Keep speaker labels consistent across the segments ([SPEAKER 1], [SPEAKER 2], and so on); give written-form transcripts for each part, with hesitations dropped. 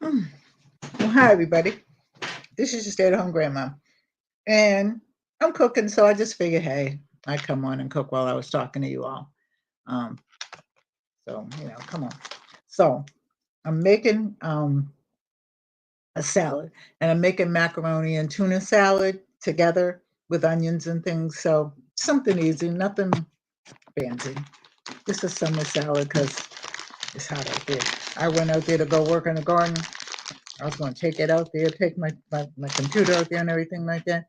[SPEAKER 1] Mm. Well, hi, everybody. This is your stay-at-home grandma. And I'm cooking, so I just figured, hey, I'd come on and cook while I was talking to you all. Um, come on. So I'm making a salad, and I'm making macaroni and tuna salad together with onions and things. So something easy, nothing fancy. Just a summer salad because it's hot out there. I went out there to go work in the garden. I was going to take it out there, take my computer out there and everything like that.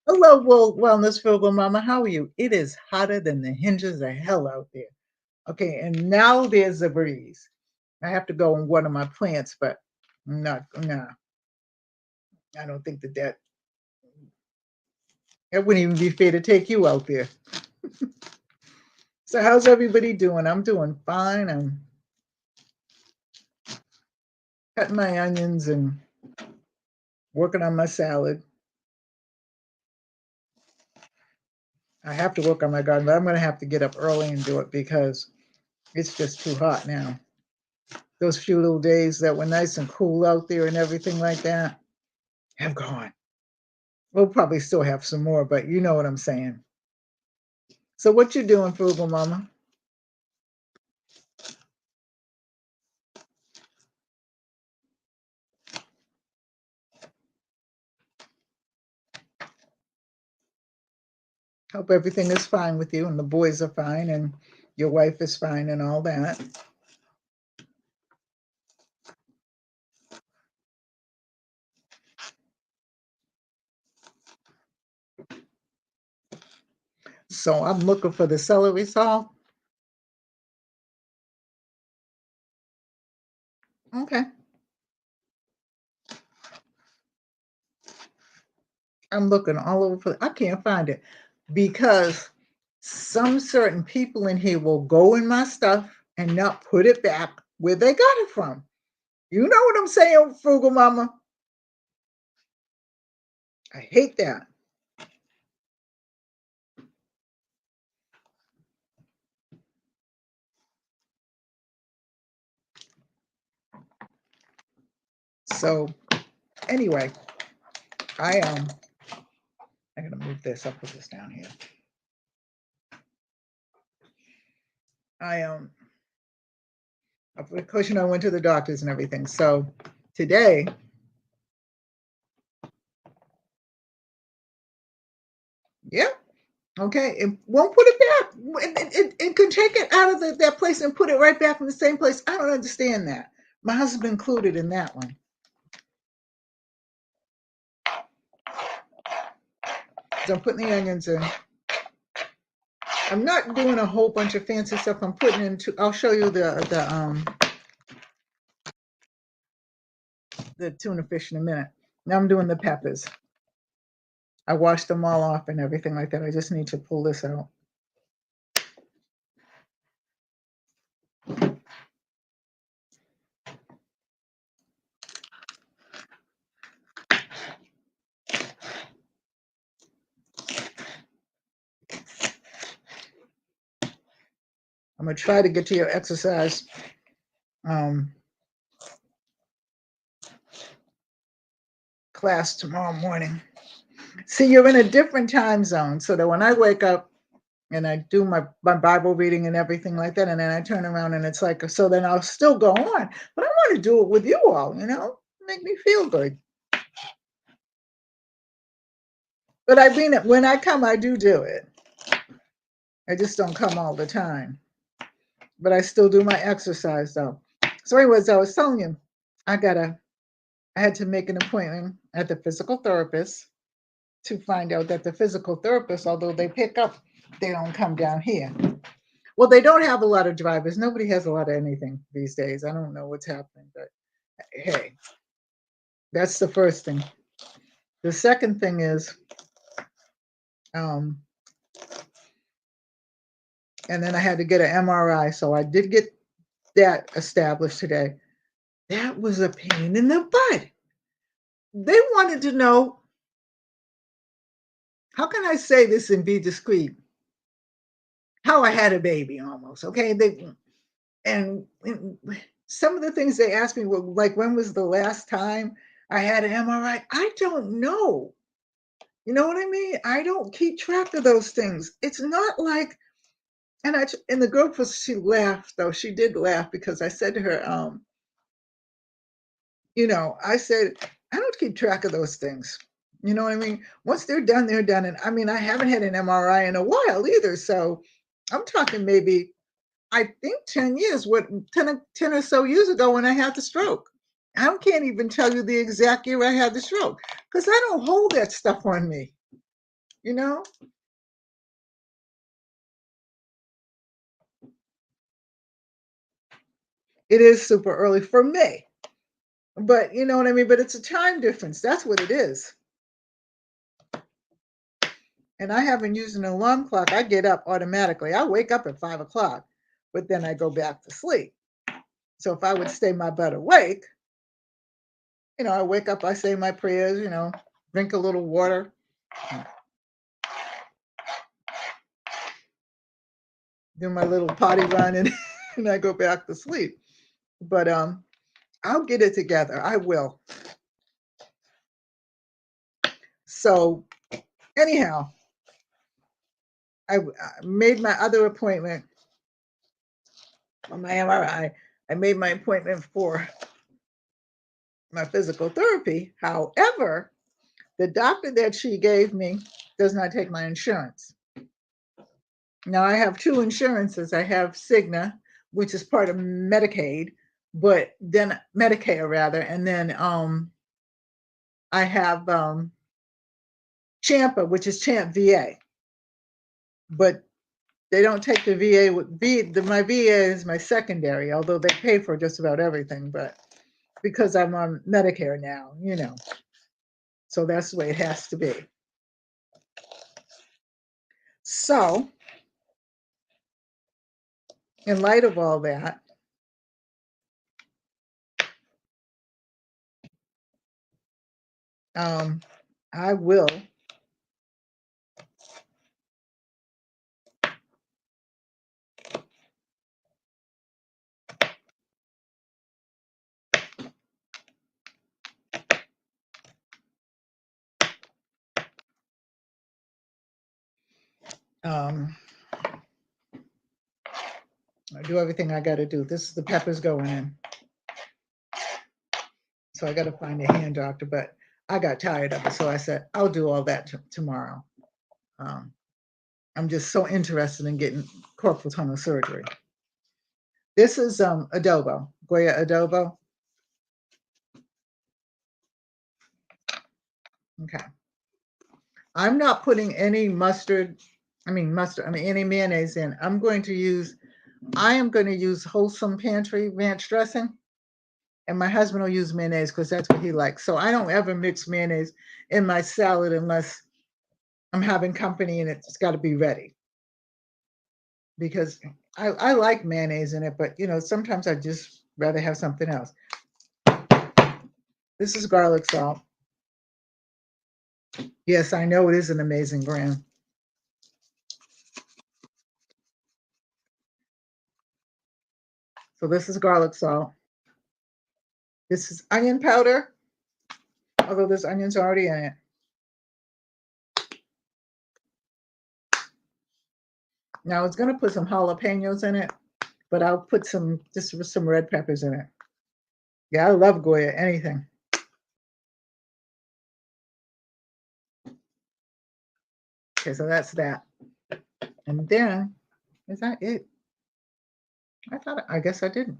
[SPEAKER 1] Hello, Wellness Frugal Mama. How are you? It is hotter than the hinges of hell out there. Okay, and now there's a breeze. I have to go and water my plants, but nah. I don't think that it wouldn't even be fair to take you out there. So how's everybody doing? I'm doing fine. I'm cutting my onions and working on my salad. I have to work on my garden, but I'm going to have to get up early and do it because it's just too hot now. Those few little days that were nice and cool out there and everything like that have gone. We'll probably still have some more, but you know what I'm saying. So what you doing, Frugal Mama? Hope everything is fine with you and the boys are fine and your wife is fine and all that. So I'm looking for the celery salt. Okay. I'm looking all over I can't find it because some certain people in here will go in my stuff and not put it back where they got it from. You know what I'm saying, Frugal Mama? I hate that. So anyway, I I'm gonna move this. I'll put this down here. I of course, I went to the doctors and everything. So today, yeah, okay, it won't put it back. It can take it out of that place and put it right back in the same place. I don't understand that. My husband included in that one. So I'm putting the onions in. I'm not doing a whole bunch of fancy stuff. I'm putting into. I'll show you the tuna fish in a minute. Now I'm doing the peppers. I washed them all off and everything like that. I just need to pull this out. I'm gonna try to get to your exercise class tomorrow morning. See, you're in a different time zone, so that when I wake up and I do my Bible reading and everything like that, and then I turn around and it's like, so then I'll still go on, but I want to do it with you all, make me feel good. But I mean, when I come, I do it. I just don't come all the time, but I still do my exercise though. So, anyways, I was telling you, I had to make an appointment at the physical therapist to find out that the physical therapist, although they pick up, they don't come down here. Well, they don't have a lot of drivers. Nobody has a lot of anything these days. I don't know what's happening, but hey, that's the first thing. The second thing is, and then I had to get an MRI. So I did get that established today. That was a pain in the butt. They wanted to know, how can I say this and be discreet? How I had a baby almost. Okay. And some of the things they asked me were like, when was the last time I had an MRI? I don't know. You know what I mean? I don't keep track of those things. It's not like, and I, in the group was, she laughed though. She did laugh because I said to her, I said, I don't keep track of those things. You know what I mean? Once they're done, they're done. And I mean, I haven't had an MRI in a while either. So I'm talking maybe, I think 10 years, 10 or so years ago when I had the stroke. I can't even tell you the exact year I had the stroke because I don't hold that stuff on me, you know? It is super early for me, but you know what I mean? But it's a time difference. That's what it is. And I haven't used an alarm clock. I get up automatically. I wake up at 5 o'clock, but then I go back to sleep. So if I would stay my butt awake, I wake up, I say my prayers, drink a little water, do my little potty run, and, and I go back to sleep. But I'll get it together. I will. So anyhow, I made my other appointment on my MRI. I made my appointment for my physical therapy. However, the doctor that she gave me does not take my insurance. Now I have two insurances. I have Cigna, which is part of Medicaid, but then Medicare rather, and then I have Champa, which is Champ VA. But they don't take the VA with my VA is my secondary, although they pay for just about everything, but because I'm on Medicare now, so that's the way it has to be. So in light of all that, I will do everything I got to do. This is the peppers going in. So I got to find a hand doctor, but I got tired of it. So I said, I'll do all that tomorrow. I'm just so interested in getting corporal tunnel surgery. This is adobo, Goya adobo. Okay. I'm not putting any any mayonnaise in. I am going to use Wholesome Pantry ranch dressing. And my husband will use mayonnaise because that's what he likes. So I don't ever mix mayonnaise in my salad unless I'm having company and it's got to be ready. Because I like mayonnaise in it, but sometimes I just rather have something else. This is garlic salt. Yes, I know it is an amazing brand. So this is garlic salt. This is onion powder, although there's onions already in it. Now I was going to put some jalapenos in it, but I'll put some red peppers in it. Yeah, I love Goya, anything. Okay, so that's that. And then, is that it? I guess I didn't.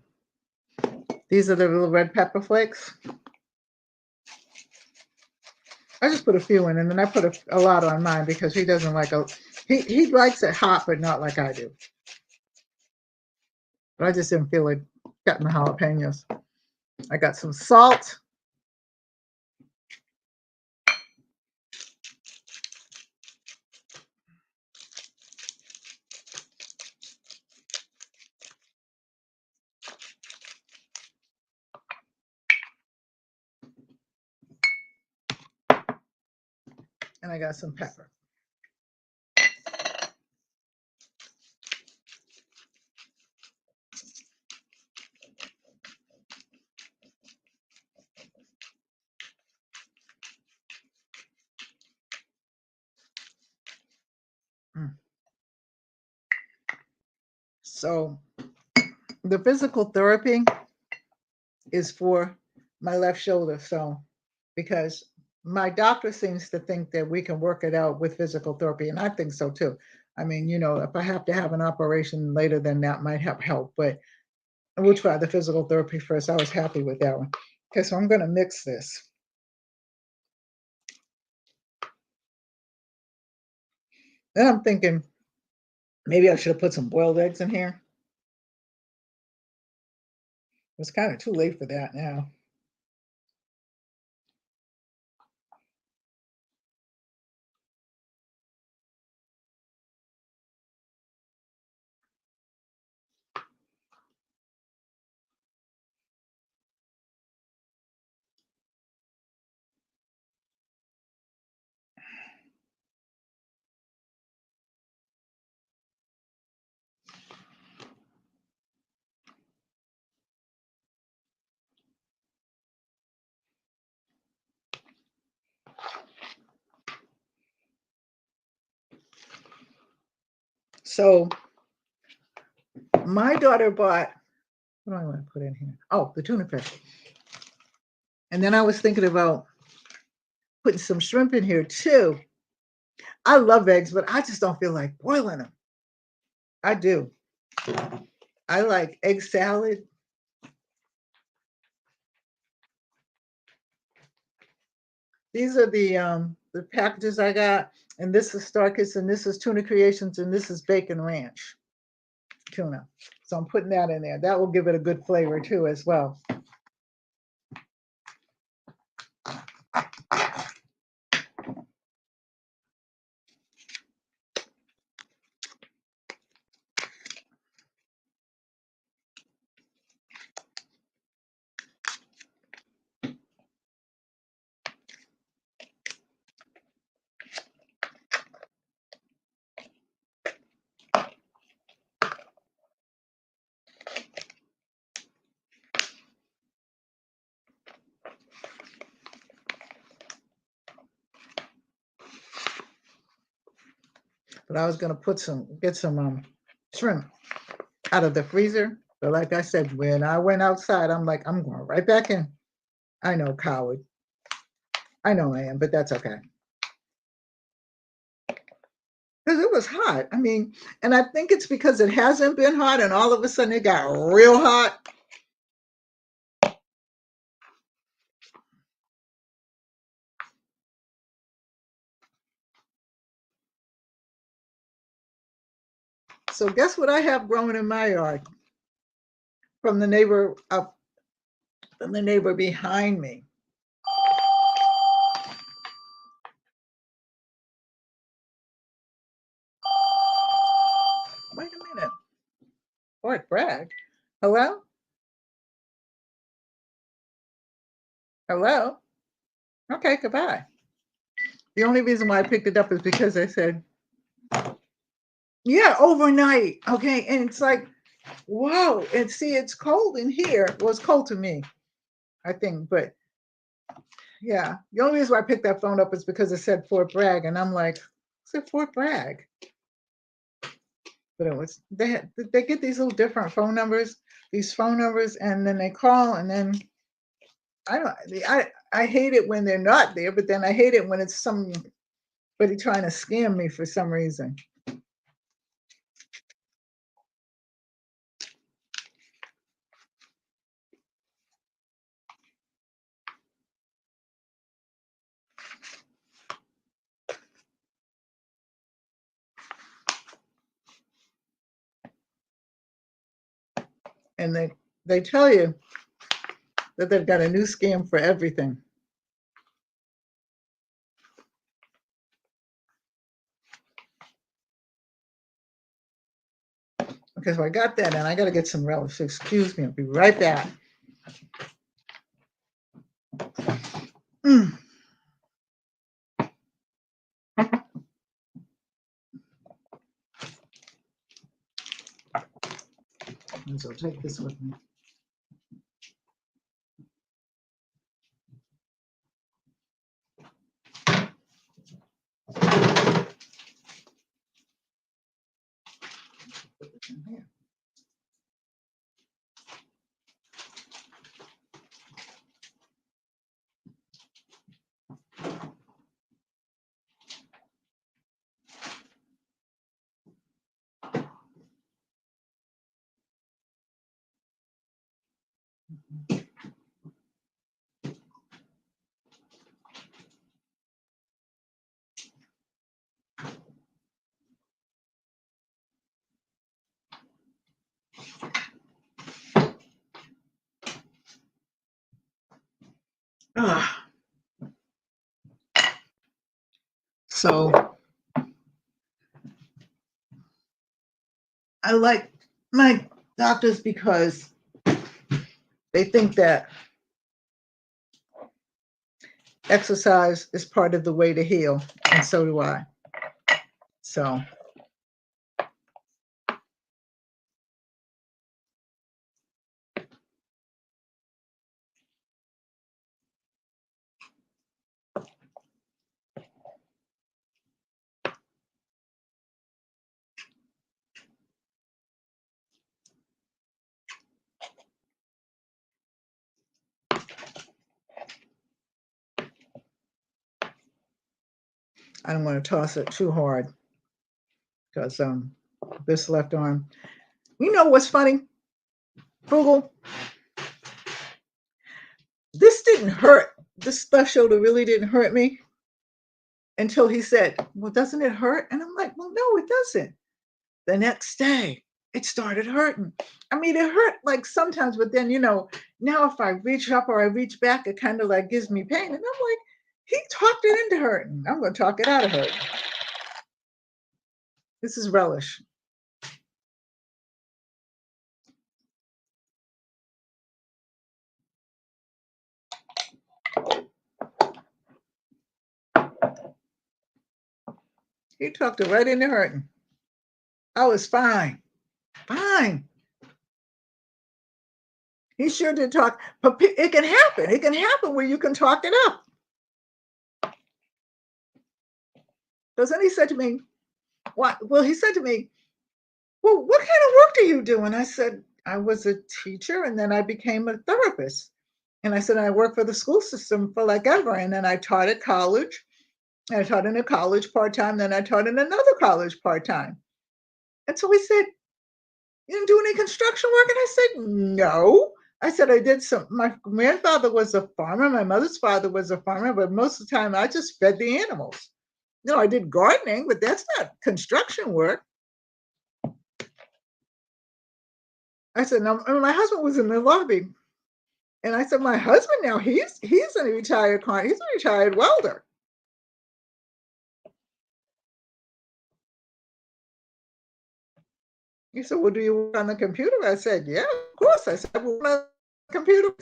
[SPEAKER 1] These are the little red pepper flakes. I just put a few in, and then I put a lot on mine because he doesn't like he likes it hot, but not like I do. But I just didn't feel like cutting the jalapenos. I got some salt. And I got some pepper. So the physical therapy is for my left shoulder. So because my doctor seems to think that we can work it out with physical therapy, and I think so too. I mean, if I have to have an operation later, then that might have help, but we'll try the physical therapy first. I was happy with that one. Okay, so I'm going to mix this. Then I'm thinking maybe I should have put some boiled eggs in here. It's kind of too late for that now. So my daughter bought, what do I want to put in here? Oh, the tuna fish. And then I was thinking about putting some shrimp in here too. I love eggs, but I just don't feel like boiling them. I do. I like egg salad. These are the packages I got, and this is Starkist, and this is Tuna Creations, and this is Bacon Ranch tuna. So I'm putting that in there. That will give it a good flavor too as well. But I was gonna get some shrimp out of the freezer. But like I said, when I went outside, I'm like, I'm going right back in. I know, coward. I know I am, but that's okay. Because it was hot. I mean, and I think it's because it hasn't been hot, and all of a sudden it got real hot. So guess what I have growing in my yard from the neighbor up, from the neighbor behind me. Wait a minute. Fort Bragg. Hello? Hello? Okay, goodbye. The only reason why I picked it up is because I said, yeah, overnight. Okay. And it's like, wow. And see, it's cold in here. Well, it's cold to me, I think. But yeah, the only reason why I picked that phone up is because it said Fort Bragg. And I'm like, it's at Fort Bragg. But it was, they get these little different phone numbers, and then they call, and then I hate it when they're not there, but then I hate it when it's somebody trying to scam me for some reason. And they tell you that they've got a new scam for everything. Okay, so I got that, and I got to get some relish. Excuse me, I'll be right back. And so I'll take this with me. Put this in here. Ah, so I like my doctors because they think that exercise is part of the way to heal, and so do I. So I don't want to toss it too hard because this left arm. You know what's funny, Frugal? This didn't hurt. This left shoulder really didn't hurt me until he said, "Well, doesn't it hurt?" And I'm like, "Well, no, it doesn't." The next day, it started hurting. I mean, it hurt like sometimes, but then, now if I reach up or I reach back, it kind of like gives me pain. And I'm like, he talked it into hurting. I'm going to talk it out of hurting. This is relish. He talked it right into hurting. I was fine. Fine. He sure did talk. But it can happen. It can happen where you can talk it up. Because then he said to me, "What?" Well, he said to me, "Well, what kind of work do you do?" And I said, "I was a teacher and then I became a therapist." And I said, "I worked for the school system for like ever. And then I taught at college. And I taught in a college part-time. Then I taught in another college part-time." And so he said, "You didn't do any construction work?" And I said, "No." I said, "I did some, my grandfather was a farmer. My mother's father was a farmer, but most of the time I just fed the animals. I did gardening, but that's not construction work." I said, "No." And my husband was in the lobby. And I said, "My husband now, he's a retired client. He's a retired welder." He said, "Well, do you work on the computer?" I said, "Yeah, of course." I said, "I work on the computer."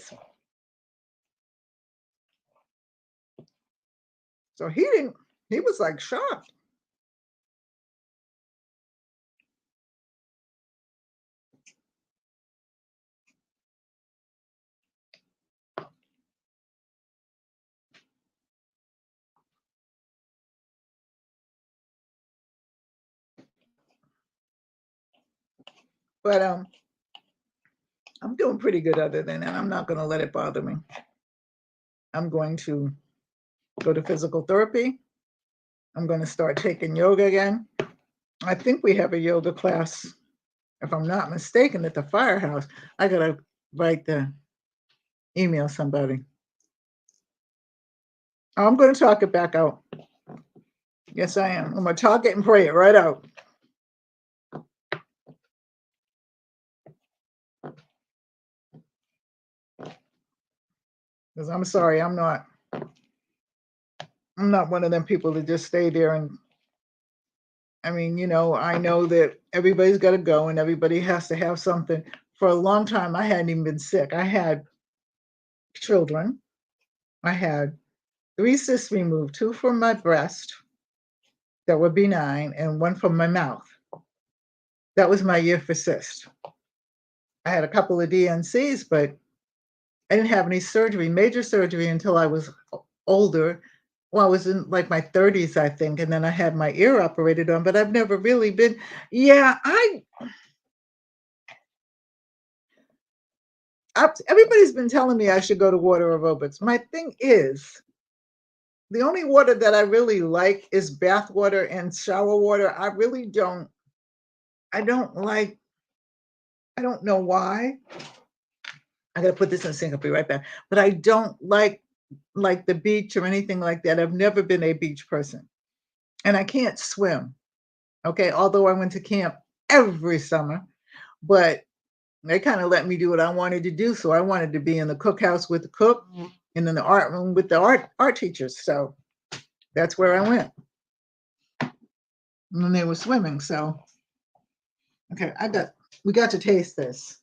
[SPEAKER 1] So he was like shocked. But I'm doing pretty good other than that. I'm not going to let it bother me. I'm going to go to physical therapy. I'm going to start taking yoga again. I think we have a yoga class, if I'm not mistaken, at the firehouse. I got to write the email somebody. Oh, I'm going to talk it back out. Yes, I am. I'm going to talk it and pray it right out. Because I'm sorry, I'm not one of them people that just stay there. And I mean, I know that everybody's got to go and everybody has to have something. For a long time, I hadn't even been sick. I had children. I had 3 cysts removed, 2 from my breast that were benign and 1 from my mouth. That was my year for cysts. I had a couple of DNCs, but I didn't have any surgery, major surgery, until I was older. Well, I was in like my 30s, I think, and then I had my ear operated on, but I've never really been. Yeah, everybody's been telling me I should go to water aerobics. My thing is, the only water that I really like is bath water and shower water. I don't like, I don't know why. I gotta put this in the sink. I'll be right back. But I don't like the beach or anything like that. I've never been a beach person, and I can't swim. Okay, although I went to camp every summer, but they kind of let me do what I wanted to do. So I wanted to be in the cookhouse with the cook, and in the art room with the art teachers. So that's where I went when they were swimming. So okay, we got to taste this.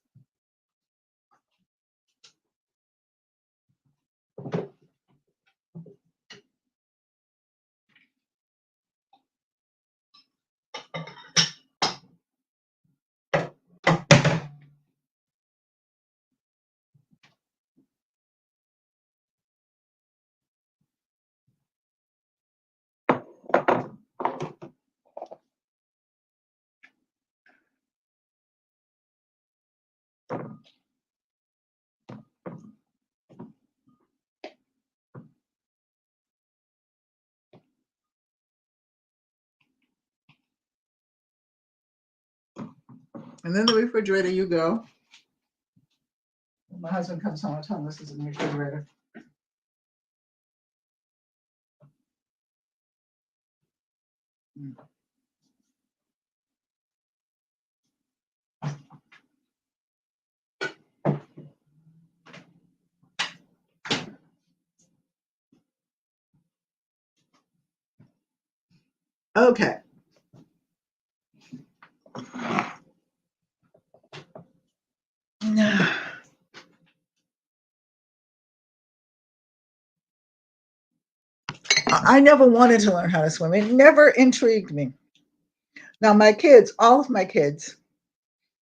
[SPEAKER 1] And then the refrigerator you go. When my husband comes home, I tell him this is in the refrigerator. Okay. I never wanted to learn how to swim. It never intrigued me. Now, all of my kids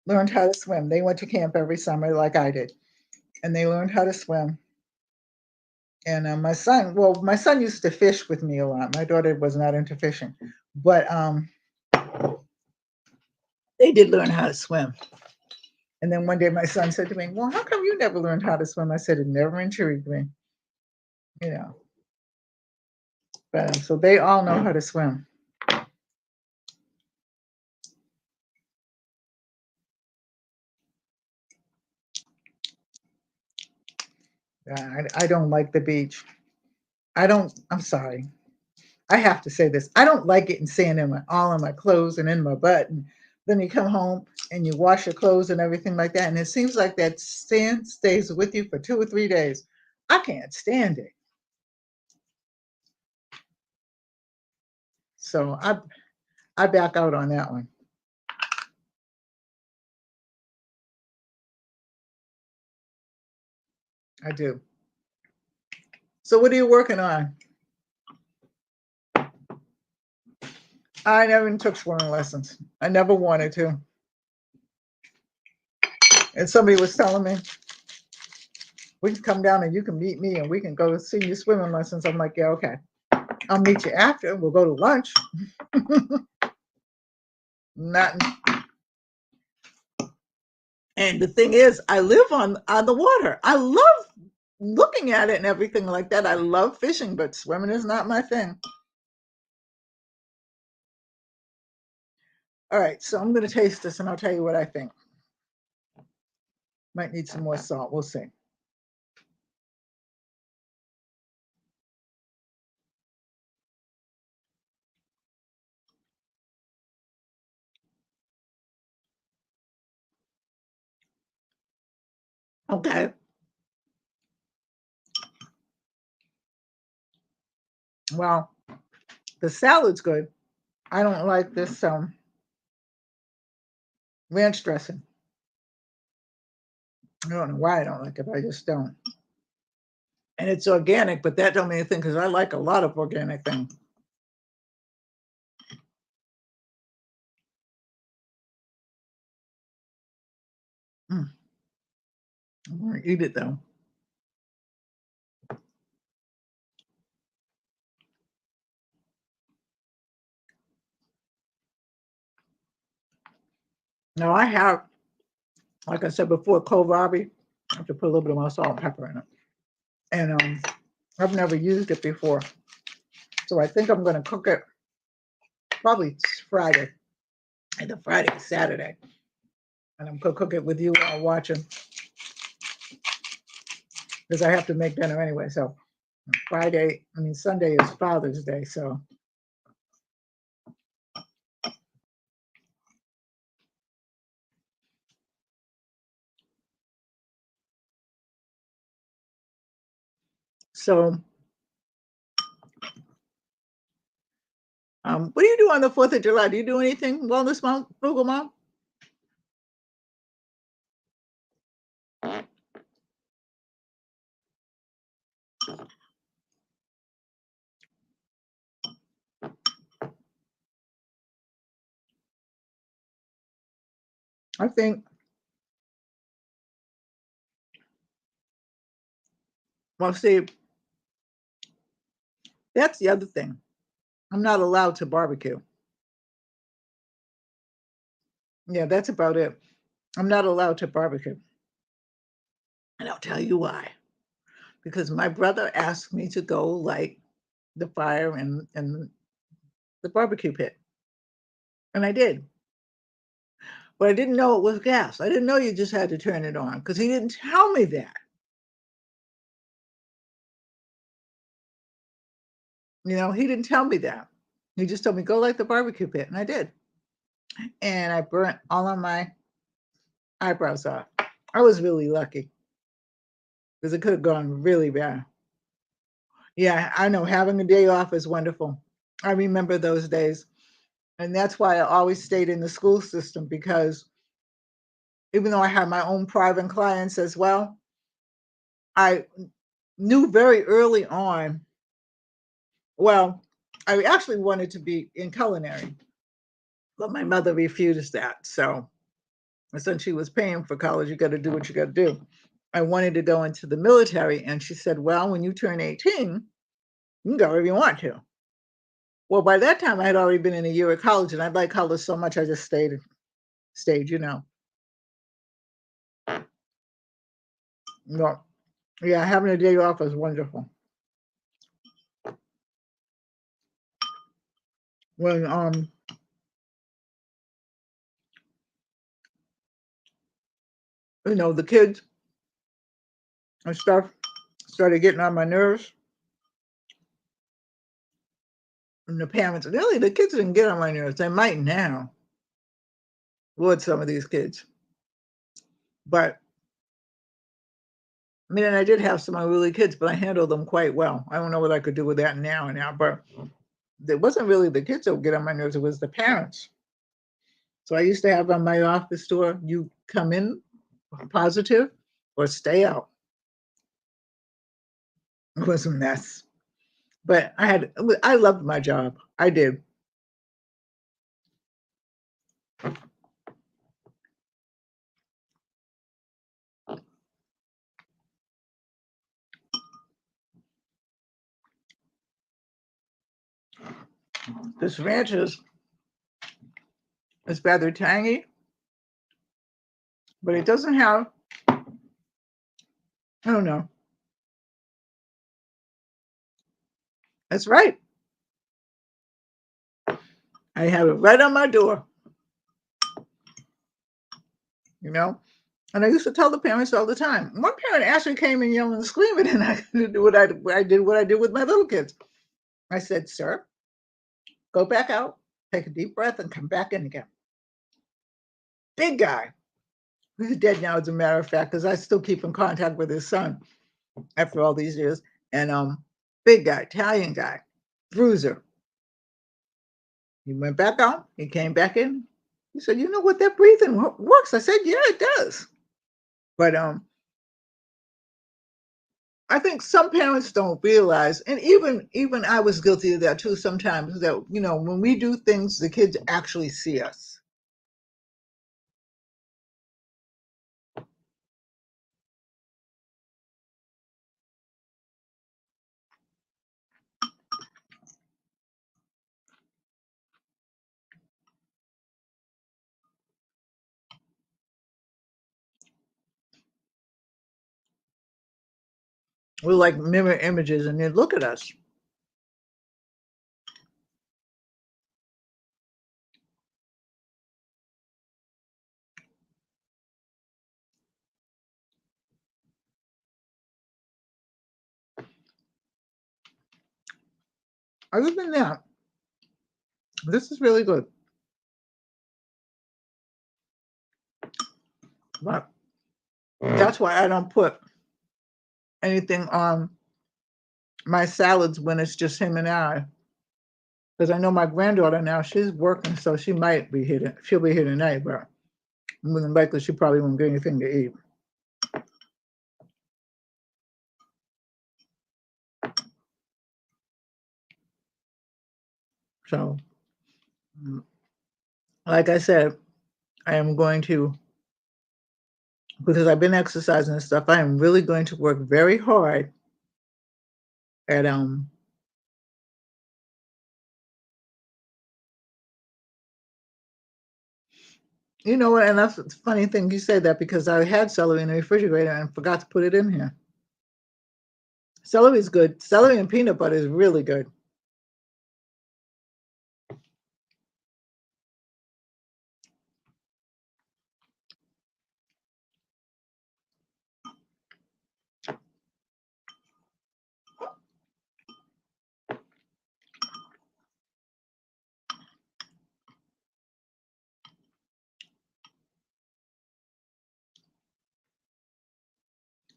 [SPEAKER 1] learned how to swim. They went to camp every summer like I did, and they learned how to swim. And my son used to fish with me a lot. My daughter was not into fishing, but they did learn how to swim. And then one day my son said to me, "Well, how come you never learned how to swim?" I said, "It never intrigued me." You know, but so they all know how to swim. I don't like the beach. I'm sorry. I have to say this. I don't like getting sand all in my clothes and in my butt. And then you come home and you wash your clothes and everything like that. And it seems like that sand stays with you for 2 or 3 days. I can't stand it. So I back out on that one. I do. So what are you working on? I never took swimming lessons. I never wanted to. And somebody was telling me, we can come down and you can meet me and we can go see your swimming lessons. I'm like, yeah, okay. I'll meet you after. We'll go to lunch. Not. And the thing is, I live on the water. I love looking at it and everything like that. I love fishing, but swimming is not my thing. All right, so I'm going to taste this and I'll tell you what I think. Might need some more salt. We'll see. Okay. Well, the salad's good. I don't like this ranch dressing. I don't know why I don't like it, but I just don't. And it's organic, but that don't mean anything because I like a lot of organic things. I'm going to eat it though. Now I have, like I said before, kohlrabi. I have to put a little bit of my salt and pepper in it. And I've never used it before. So I think I'm going to cook it probably Friday, either Friday or Saturday. And I'm going to cook it with you while watching. because I have to make dinner anyway. So Sunday is Father's Day. So what do you do on the 4th of July? Do you do anything, Wellness Mom, Frugal Mom? I think, well, see, that's the other thing. I'm not allowed to barbecue. Yeah, that's about it. I'm not allowed to barbecue. And I'll tell you why. Because my brother asked me to go light the fire in the barbecue pit. And I did. But I didn't know it was gas. I didn't know you just had to turn it on because he didn't tell me that. He didn't tell me that. He just told me, go light the barbecue pit. And I did. And I burnt all of my eyebrows off. I was really lucky because it could have gone really bad. Yeah, I know. Having a day off is wonderful. I remember those days. And that's why I always stayed in the school system, because even though I had my own private clients as well, I knew very early on, well, I actually wanted to be in culinary, but my mother refused that. So since she was paying for college, you got to do what you got to do. I wanted to go into the military, and she said, well, when you turn 18, you can go wherever you want to. Well, by that time, I had already been in a year of college, and I liked college so much, I just stayed. No, yeah, having a day off is wonderful. When the kids and stuff started getting on my nerves, and the parents, really, the kids didn't get on my nerves. They might now. Lord, some of these kids. But and I did have some unruly kids, but I handled them quite well. I don't know what I could do with that now, but it wasn't really the kids that would get on my nerves, it was the parents. So I used to have on my office door, you come in positive or stay out. It was a mess. But I loved my job. I did. This ranch is rather tangy, but it doesn't have, I don't know. That's right. I have it right on my door, And I used to tell the parents all the time. One parent actually came in yelling and screaming, and I did what I did with my little kids. I said, sir, go back out, take a deep breath, and come back in again. Big guy. He's dead now, as a matter of fact, because I still keep in contact with his son after all these years. And big guy, Italian guy, bruiser. He went back out. He came back in. He said, you know what, that breathing works. I said, yeah, it does. But I think some parents don't realize, and even I was guilty of that too sometimes, that when we do things, the kids actually see us. We're like mirror images, and they look at us. Other than that, this is really good. But that's why I don't put anything on my salads when it's just him and I. Because I know my granddaughter now, she's working, so she might be here. She'll be here tonight, but more than likely she probably won't get anything to eat. So, like I said, I am going to, because I've been exercising and stuff, I am really going to work very hard at you know what, and that's the funny thing you say that, because I had celery in the refrigerator and forgot to put it in here. Celery is good. Celery and peanut butter is really good.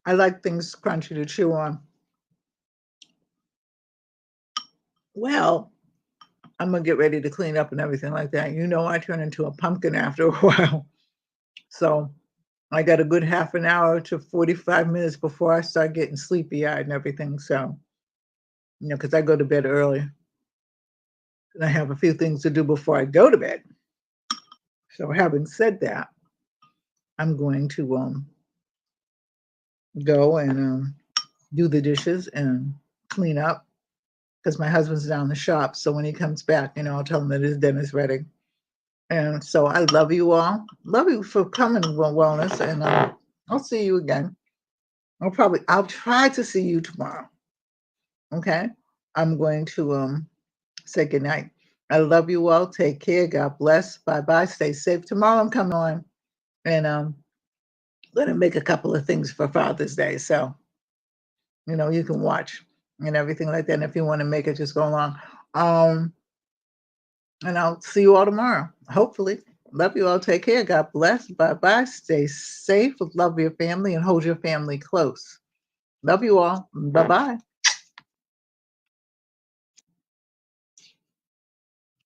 [SPEAKER 1] I like things crunchy to chew on. Well, I'm gonna get ready to clean up and everything like that. You know, I turn into a pumpkin after a while. So I got a good half an hour to 45 minutes before I start getting sleepy eyed and everything. So, you know, because I go to bed early and I have a few things to do before I go to bed. So having said that, I'm going to go and do the dishes and clean up, because my husband's down the shop. So when he comes back, you know, I'll tell him that his dinner's ready. And so I love you all. Love you for coming to Wellness, and I'll see you again. I'll try to see you tomorrow. Okay. I'm going to say goodnight. I love you all. Take care. God bless. Bye bye. Stay safe. Tomorrow I'm coming on and gonna make a couple of things for Father's Day. So, you know, you can watch and everything like that. And if you want to make it, just go along. And I'll see you all tomorrow, hopefully. Love you all. Take care. God bless. Bye bye. Stay safe. Love your family and hold your family close. Love you all. Bye bye.